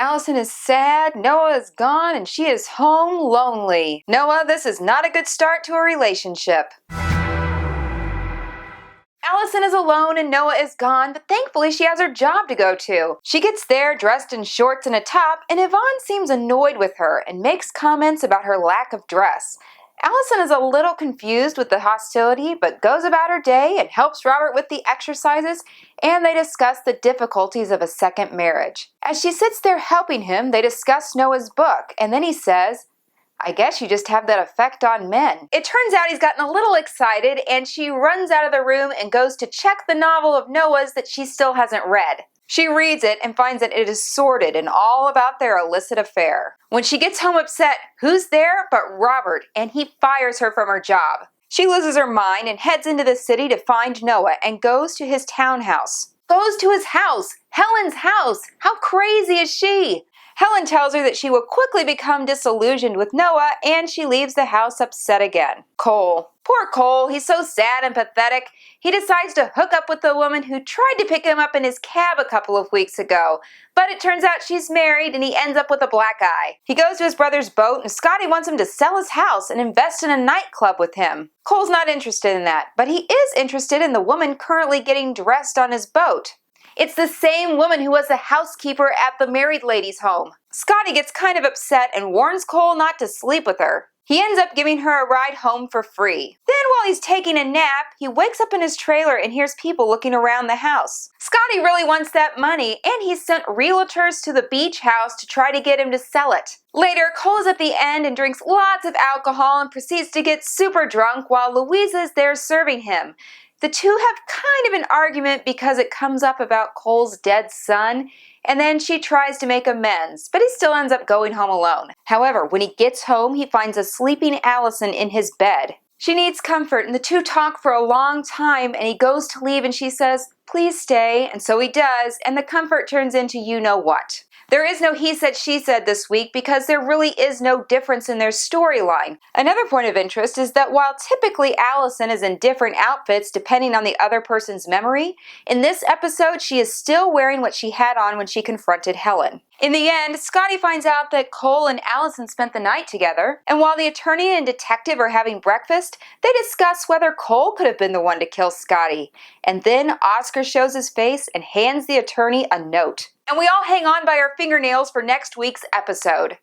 Allison is sad, Noah is gone, and she is home lonely. Noah, this is not a good start to a relationship. Allison is alone and Noah is gone, but thankfully she has her job to go to. She gets there dressed in shorts and a top, and Yvonne seems annoyed with her and makes comments about her lack of dress. Allison is a little confused with the hostility, but goes about her day and helps Robert with the exercises, and they discuss the difficulties of a second marriage. As she sits there helping him, they discuss Noah's book, and then he says, "I guess you just have that effect on men." It turns out he's gotten a little excited, and she runs out of the room and goes to check the novel of Noah's that she still hasn't read. She reads it and finds that it is sordid and all about their illicit affair. When she gets home upset, who's there but Robert, and he fires her from her job. She loses her mind and heads into the city to find Noah and goes to his townhouse. Goes to his house! Helen's house! How crazy is she? Helen tells her that she will quickly become disillusioned with Noah, and she leaves the house upset again. Cole. Poor Cole, he's so sad and pathetic. He decides to hook up with the woman who tried to pick him up in his cab a couple of weeks ago. But it turns out she's married and he ends up with a black eye. He goes to his brother's boat and Scotty wants him to sell his house and invest in a nightclub with him. Cole's not interested in that, but he is interested in the woman currently getting dressed on his boat. It's the same woman who was the housekeeper at the married lady's home. Scotty gets kind of upset and warns Cole not to sleep with her. He ends up giving her a ride home for free. Then while he's taking a nap, he wakes up in his trailer and hears people looking around the house. Scotty really wants that money, and he sent realtors to the beach house to try to get him to sell it. Later, Cole's at the end and drinks lots of alcohol and proceeds to get super drunk while Louisa is there serving him. The two have kind of an argument because it comes up about Cole's dead son, and then she tries to make amends, but he still ends up going home alone. However, when he gets home, he finds a sleeping Allison in his bed. She needs comfort, and the two talk for a long time, and he goes to leave and she says, "Please stay," and so he does, and the comfort turns into you-know-what. There is no he said, she said this week because there really is no difference in their storyline. Another point of interest is that while typically Allison is in different outfits depending on the other person's memory, in this episode she is still wearing what she had on when she confronted Helen. In the end, Scotty finds out that Cole and Allison spent the night together, and while the attorney and detective are having breakfast, they discuss whether Cole could have been the one to kill Scotty. And then Oscar shows his face and hands the attorney a note. And we all hang on by our fingernails for next week's episode.